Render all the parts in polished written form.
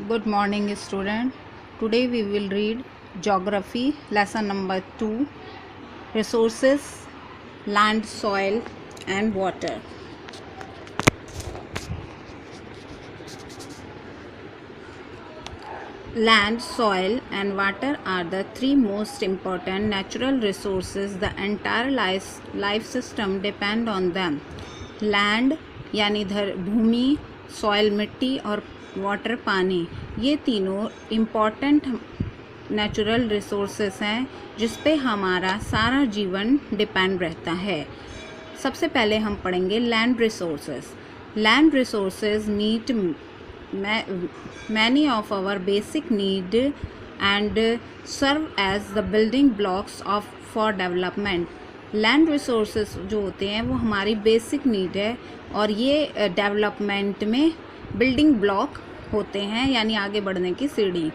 Good morning, student. Today we will read Geography, lesson number 2, Resources, Land, Soil and Water. Land, soil and water are the three most important natural resources. The entire life system depend on them. Land यानी भूमि, soil मिट्टी और water पानी, ये तीनों important natural resources हैं जिस पे हमारा सारा जीवन डिपेंड रहता है। सबसे पहले हम पढ़ेंगे land resources. Land resources meet many of our basic need and serve as the building blocks for development. Land resources जो होते हैं वो हमारी बेसिक नीड है और ये डेवलपमेंट में बिल्डिंग ब्लॉक होते हैं, यानी आगे बढ़ने की सीढ़ी।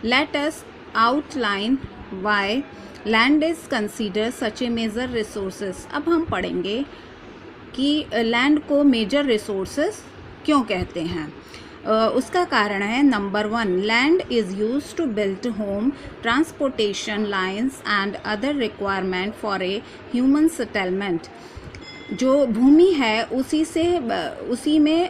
Let us outline why land is consider such a major resources. अब हम पढ़ेंगे कि लैंड को मेजर रिसोर्सेस क्यों कहते हैं। उसका कारण है number 1, land is use to build home, transportation lines and other requirement for a human settlement. जो भूमि है उसी में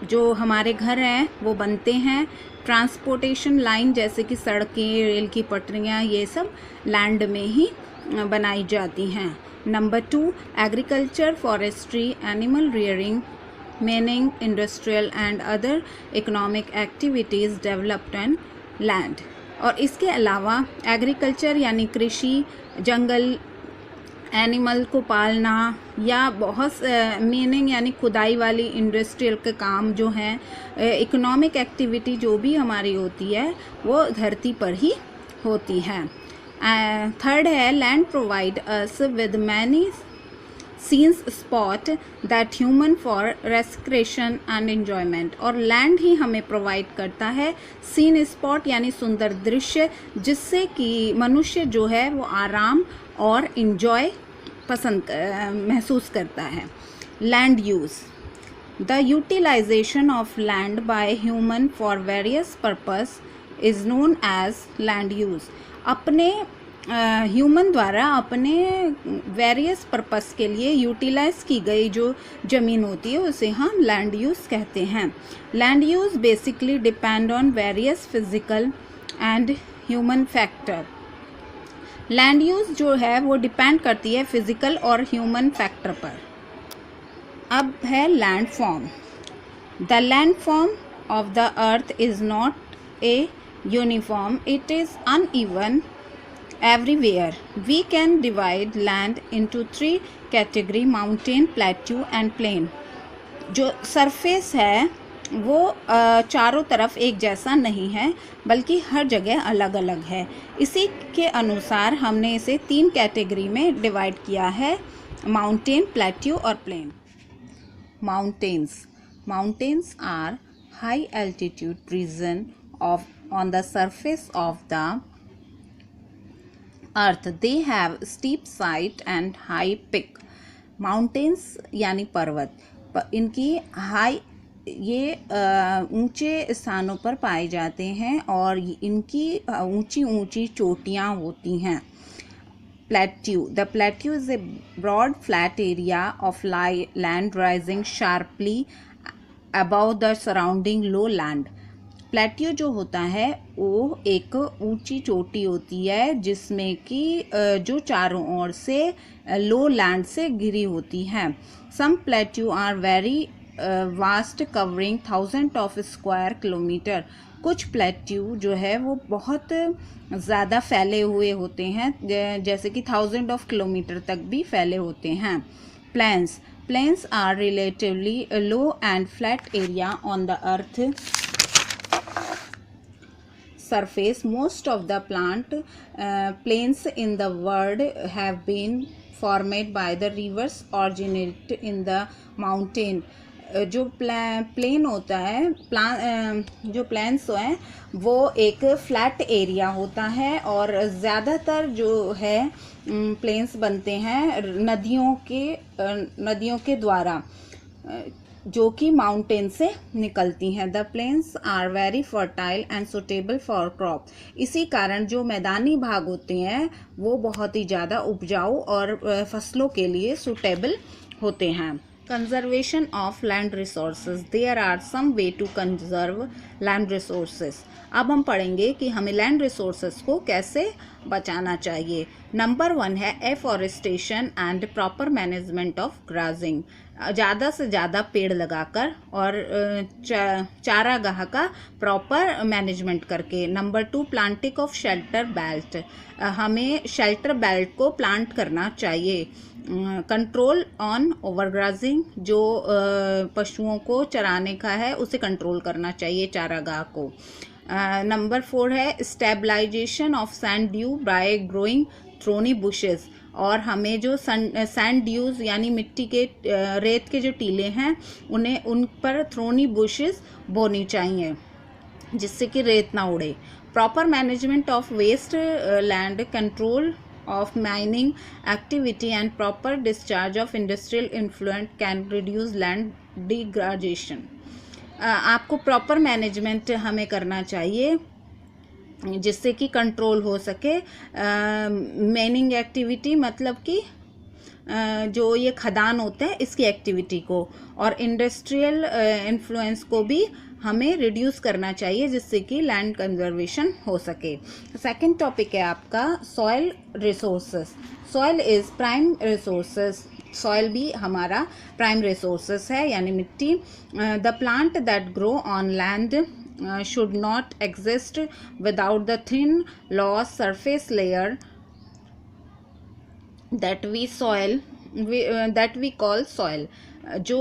जो हमारे घर हैं वो बनते हैं। ट्रांसपोर्टेशन लाइन जैसे कि सड़कें, रेल की पटरियाँ, ये सब लैंड में ही बनाई जाती हैं। Number 2, agriculture, forestry, animal rearing, mining, industrial and other economic activities developed on land। और इसके अलावा एग्रीकल्चर यानी कृषि, जंगल, एनिमल को पालना या बहुत मीनिंग यानी खुदाई वाली इंडस्ट्रियल के काम जो हैं, इकोनॉमिक एक्टिविटी जो भी हमारी होती है वो धरती पर ही होती है। थर्ड है land provide us with many scenes spot that human for recreation and enjoyment. और लैंड ही हमें प्रोवाइड करता है सीन स्पॉट यानी सुंदर दृश्य, जिससे कि मनुष्य जो है वो आराम और इन्जॉय महसूस करता है। Land use, the utilization of land by human for various purpose is known as land use. अपने ह्यूमन द्वारा अपने वेरियस पर्पस के लिए यूटिलाइज की गई जो ज़मीन होती है उसे हम लैंड यूज़ कहते हैं। Land use basically depend on various physical and human factor. Land use जो है वो डिपेंड करती है फिजिकल और ह्यूमन फैक्टर पर। अब है land form. The land form of the earth is not a uniform, it is uneven everywhere. We can divide land into 3 category: mountain, plateau and plain। जो सरफेस है वो चारों तरफ एक जैसा नहीं है बल्कि हर जगह अलग अलग है। इसी के अनुसार हमने इसे 3 कैटेगरी में डिवाइड किया है: माउंटेन, प्लेट्यू और plain. Mountains are high altitude region on the surface of the earth. They have steep side and high peak. Mountains यानी पर्वत, इनकी ये ऊंचे स्थानों पर पाए जाते हैं और इनकी ऊंची ऊंची चोटियां होती हैं। Plateau, the plateau is a broad flat area of land rising sharply above the surrounding low land. Plateau जो होता है वो एक ऊंची चोटी होती है जिसमें कि जो चारों ओर से लो लैंड से घिरी होती हैं। Some plateau are very vast covering thousand of square kilometre. कुछ प्लेट्यू जो है वो बहुत ज़्यादा फैले हुए होते हैं, जैसे कि 1000 ऑफ किलोमीटर तक भी फैले होते हैं। Plains are relatively low and flat area on the earth surface. Most of the plains in the world have been formed by the rivers originate in the mountain। जो प्लेन होता है, जो planes हैं वो एक फ्लैट एरिया होता है और ज़्यादातर जो है प्लेन्स बनते हैं नदियों के द्वारा। जो कि माउंटेन से निकलती हैं। The plains are very fertile and suitable for crop. इसी कारण जो मैदानी भाग होते हैं वो बहुत ही ज़्यादा उपजाऊ और फसलों के लिए सुटेबल होते हैं। Conservation of land resources, there are some way to conserve land resources. अब हम पढ़ेंगे कि हमें लैंड रिसोर्सेज को कैसे बचाना चाहिए। नंबर 1 है afforestation and proper management of grazing. ज़्यादा से ज़्यादा पेड़ लगाकर और चारागाह का प्रॉपर मैनेजमेंट करके। Number 2 planting of shelter belt, हमें शेल्टर बेल्ट को प्लांट करना चाहिए। कंट्रोल ऑन ओवरग्राजिंग, जो पशुओं को चराने का है उसे कंट्रोल करना चाहिए चारागाह को। नंबर 4 है stabilization of sand due by growing thorny bushes, और हमें जो सैंड ड्यूज यानी मिट्टी के रेत के जो टीले हैं उन पर थ्रोनी बुशेस बोनी चाहिए जिससे कि रेत ना उड़े। Proper management of waste land, control of mining activity and proper discharge of industrial effluent can reduce land degradation। आपको प्रॉपर मैनेजमेंट हमें करना चाहिए जिससे कि कंट्रोल हो सके। माइनिंग एक्टिविटी मतलब कि जो ये खदान होते हैं इसकी एक्टिविटी को, और इंडस्ट्रियल इन्फ्लुएंस को भी हमें रिड्यूस करना चाहिए जिससे कि लैंड कंजर्वेशन हो सके। सेकंड टॉपिक है आपका soil resources. Soil is prime resources, soil भी हमारा प्राइम रिसोर्सेस है यानी मिट्टी। The plant that grow on land should not exist without the thin loose surface layer that we call soil। जो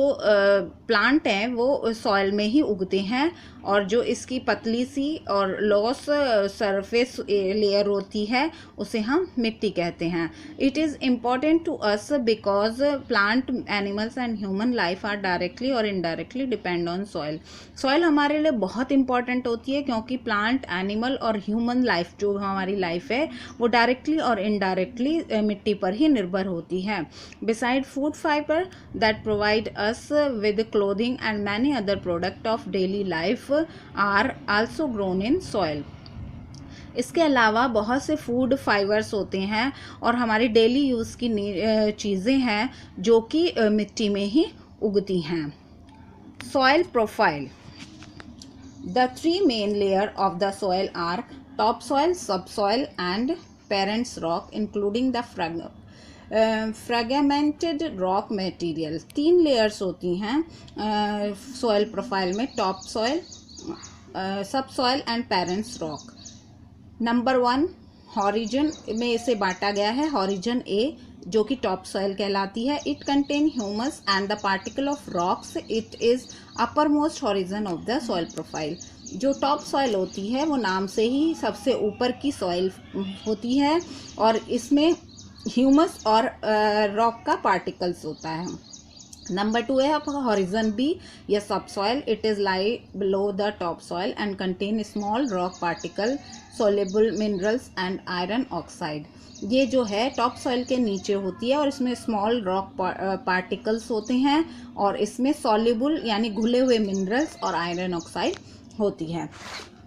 प्लांट हैं वो सॉइल में ही उगते हैं, और जो इसकी पतली सी और लॉस सरफेस लेयर होती है उसे हम मिट्टी कहते हैं। It is important to us because plant, animals and human life are directly और indirectly depend on soil. Soil हमारे लिए बहुत इंपॉर्टेंट होती है क्योंकि प्लांट, एनिमल और ह्यूमन लाइफ जो हमारी लाइफ है वो डायरेक्टली और इनडायरेक्टली मिट्टी पर ही निर्भर होती है। Beside food fibre that provide us with clothing and many other products of daily life are also grown in soil। इसके अलावा बहुत से फूड फाइबर्स होते हैं और हमारी डेली यूज़ की चीज़ें हैं जो कि मिट्टी में ही उगती हैं। Soil profile, the 3 main layer of the soil are top soil, subsoil and parents rock including the fragmented rock material. 3 layers होती हैं सॉइल प्रोफाइल में, top soil, subsoil and parents rock. Number 1 horizon में इसे बांटा गया है। Horizon ए जो कि टॉप सॉइल कहलाती है। It contain humus and the particle of rocks. It is upper most horizon of the soil profile. जो टॉप सॉइल होती है वो नाम से ही सबसे ऊपर की सॉइल होती है और इसमें ह्यूमस और रॉक का पार्टिकल्स होता है। नंबर 2 है हॉरिजन बी या सब soil. It is lie below the top soil and contain small rock particle, soluble minerals and iron oxide. ये जो है टॉप सॉइल के नीचे होती है और इसमें स्मॉल रॉक पार्टिकल्स होते हैं और इसमें सोलेबल यानी घुले हुए मिनरल्स और आयरन ऑक्साइड होती है।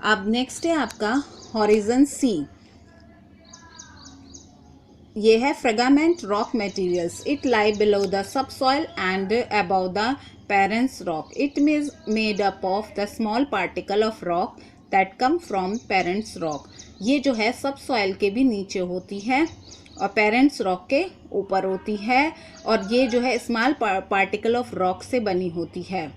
अब नेक्स्ट है आपका हॉरिजन सी। ये है fragment rock materials. It lie below the sub soil and above the parents rock. It is made up of the small particle of rock that come from parents rock. ये जो है सब soil के भी नीचे होती है और पेरेंट्स रॉक के ऊपर होती है और ये जो है स्मॉल पार्टिकल ऑफ रॉक से बनी होती है।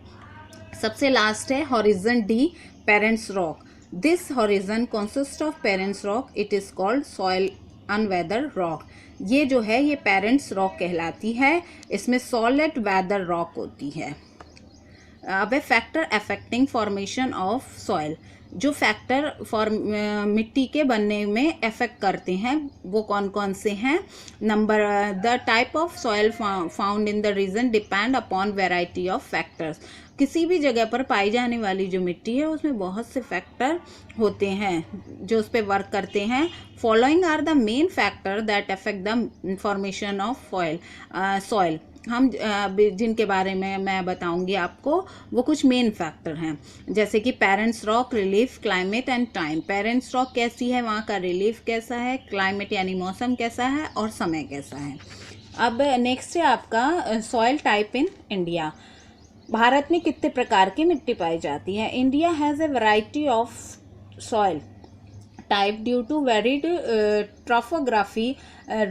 सबसे लास्ट है horizon D, parents rock. This horizon consist of parents rock. It is called soil unweather rock. ये जो है ये पेरेंट्स रॉक कहलाती है। इसमें सॉलिड वेदर रॉक होती है। अब factor affecting formation of soil. जो फैक्टर मिट्टी के बनने में अफेक्ट करते हैं वो कौन कौन से हैं। Number the type of soil found in the region depend upon variety of factors. किसी भी जगह पर पाई जाने वाली जो मिट्टी है उसमें बहुत से फैक्टर होते हैं जो उस पर वर्क करते हैं। Following are the main factor that affect the formation of soil. हम जिनके बारे में मैं बताऊंगी आपको, वो कुछ मेन फैक्टर हैं, जैसे कि parents rock, relief, climate and time. Parents rock कैसी है, वहाँ का रिलीफ कैसा है, क्लाइमेट यानी मौसम कैसा है, और समय कैसा है। अब नेक्स्ट है आपका soil type in India. Bharat में कितने प्रकार की मिट्टी पाई जाती है? India has a variety of soil type due to varied topography,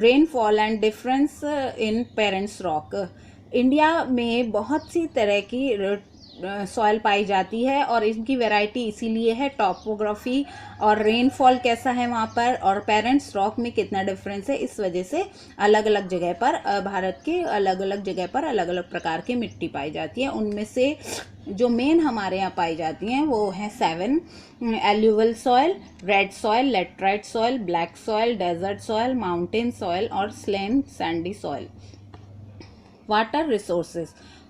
rainfall and difference in parents rock। India में बहुत सी तरह की सॉइल पाई जाती है और इनकी वैरायटी इसीलिए है, टॉपोग्राफी और रेनफॉल कैसा है वहाँ पर, और पेरेंट्स रॉक में कितना डिफरेंस है, इस वजह से अलग अलग जगह पर भारत के अलग अलग जगह पर अलग अलग प्रकार की मिट्टी पाई जाती है। उनमें से जो मेन हमारे यहाँ पाई जाती हैं वो हैं 7: alluvial soil, red soil, laterite soil, black soil, desert soil, mountain soil और saline sandy soil. Water resources.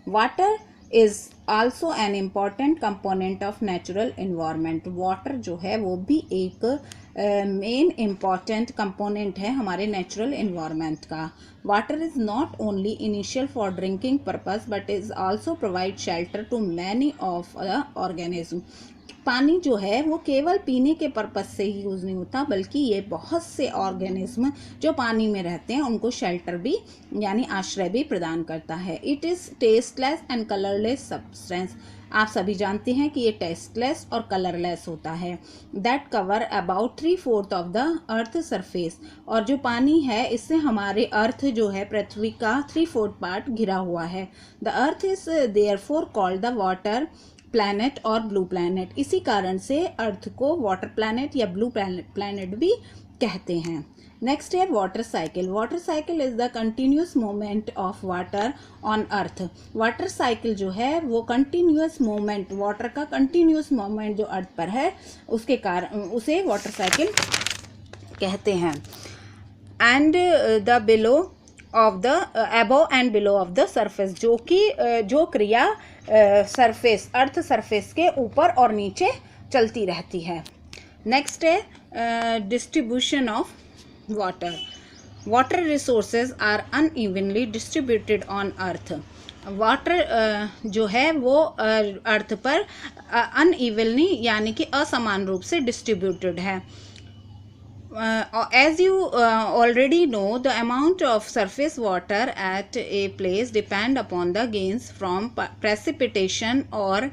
Water is also an important component of natural environment. Water जो है वो भी एक मेन इम्पॉर्टेंट कंपोनेंट है हमारे नेचुरल इन्वायरमेंट का। Water is not only initial for drinking purpose but is also provide shelter to many of the organism. पानी जो है वो केवल पीने के पर्पस से ही यूज़ नहीं होता, बल्कि ये बहुत से ऑर्गेनिज्म जो पानी में रहते हैं उनको शेल्टर भी यानी आश्रय भी प्रदान करता है। It is tasteless and colourless substance. आप सभी जानते हैं कि ये टेस्टलेस और कलरलेस होता है। That cover about 3/4 of the earth surface. और जो पानी है इससे हमारे अर्थ जो है पृथ्वी का 3/4 पार्ट घिरा हुआ है। The earth is therefore called the water planet और ब्लू प्लैनेट। इसी कारण से अर्थ को वाटर प्लैनेट या ब्लू प्लैनेट भी कहते हैं। नेक्स्ट है water cycle. Water cycle is the continuous movement of water on earth. Water cycle जो है वो कंटिन्यूस मूवमेंट, वाटर का कंटिन्यूस मूवमेंट जो अर्थ पर है उसके कारण उसे वाटर साइकिल कहते हैं। And the below of the above and below of the surface, जो कि जो क्रिया सरफेस अर्थ सरफेस के ऊपर और नीचे चलती रहती है। नेक्स्ट है distribution of water. Water resources are unevenly distributed on earth. Water जो है वो अर्थ पर अनइवनली यानी कि असमान रूप से डिस्ट्रीब्यूटेड है। As you already know, the amount of surface water at a place depend upon the gains from precipitation or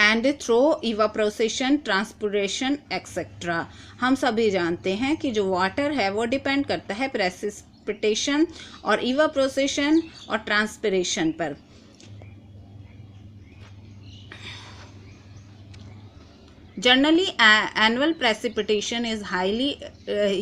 and through evaporation, transpiration, etc. हम सभी जानते हैं कि जो वाटर है वो डिपेंड करता है प्रेसिपिटेशन और इवापोरेशन और ट्रांसपिरेशन पर। Generally, annual precipitation is highly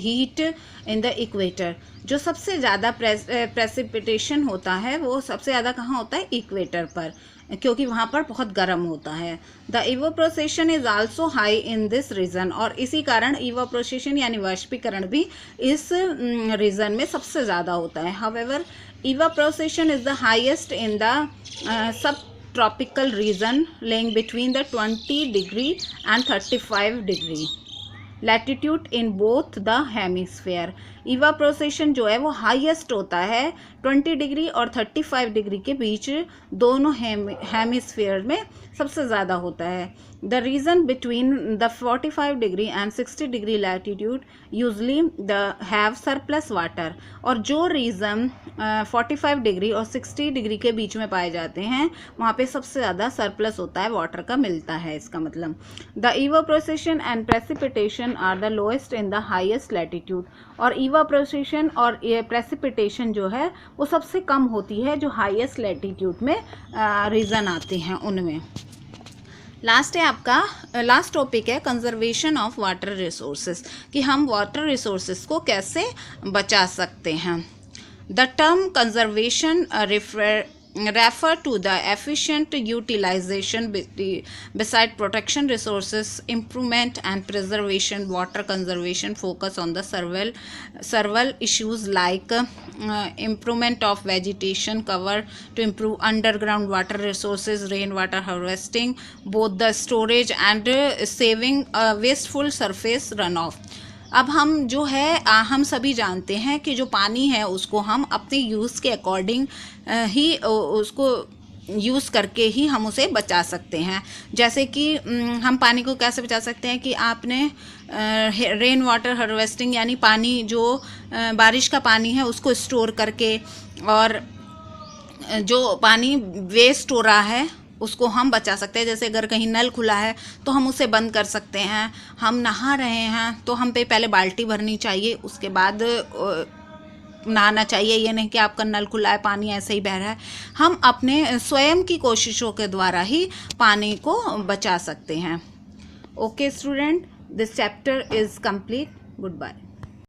heat in the equator। जो सबसे ज़्यादा प्रेसिपिटेशन होता है वो सबसे ज़्यादा कहाँ होता है? इक्वेटर पर, क्योंकि वहाँ पर बहुत गर्म होता है। The evaporation is also high in this region. और इसी कारण इवापोरेशन यानी वाष्पीकरण भी इस रीजन में सबसे ज़्यादा होता है। However evaporation is the highest in the sub tropical region lying between the 20 degree and 35 degree latitude in both the hemisphere। Evaporation जो है वो हाईएस्ट होता है 20 डिग्री और 35 डिग्री के बीच दोनों हेमिस्फीयर में सबसे ज़्यादा होता है। The region between the 45 degree and 60 degree latitude usually the have surplus water. और जो रीजन 45 डिग्री और 60 डिग्री के बीच में पाए जाते हैं वहाँ पे सबसे ज़्यादा सरप्लस होता है, वाटर का मिलता है। इसका मतलब the evaporation and precipitation are the lowest in the highest latitude. और इवापोरेशन और प्रेसिपिटेशन जो है वो सबसे कम होती है जो हाईएस्ट लैटिट्यूड में रीजन आते हैं उनमें। लास्ट है आपका लास्ट टॉपिक है कंजर्वेशन ऑफ वाटर रिसोर्सेज, कि हम वाटर रिसोर्सेज को कैसे बचा सकते हैं। The term conservation refer to the efficient utilization beside protection resources improvement and preservation. Water conservation focus on the several issues like improvement of vegetation cover to improve underground water resources, rainwater harvesting, both the storage and saving wasteful surface runoff. अब हम जो है हम सभी जानते हैं कि जो पानी है उसको हम अपने यूज़ के अकॉर्डिंग ही उसको यूज़ करके ही हम उसे बचा सकते हैं। जैसे कि हम पानी को कैसे बचा सकते हैं कि आपने रेन वाटर हार्वेस्टिंग यानी पानी जो बारिश का पानी है उसको स्टोर करके, और जो पानी वेस्ट हो रहा है उसको हम बचा सकते हैं। जैसे अगर कहीं नल खुला है तो हम उसे बंद कर सकते हैं। हम नहा रहे हैं तो हम पे पहले बाल्टी भरनी चाहिए, उसके बाद नहाना चाहिए। ये नहीं कि आपका नल खुला है पानी ऐसे ही बह रहा है। हम अपने स्वयं की कोशिशों के द्वारा ही पानी को बचा सकते हैं। Okay student, this chapter is complete. Good bye.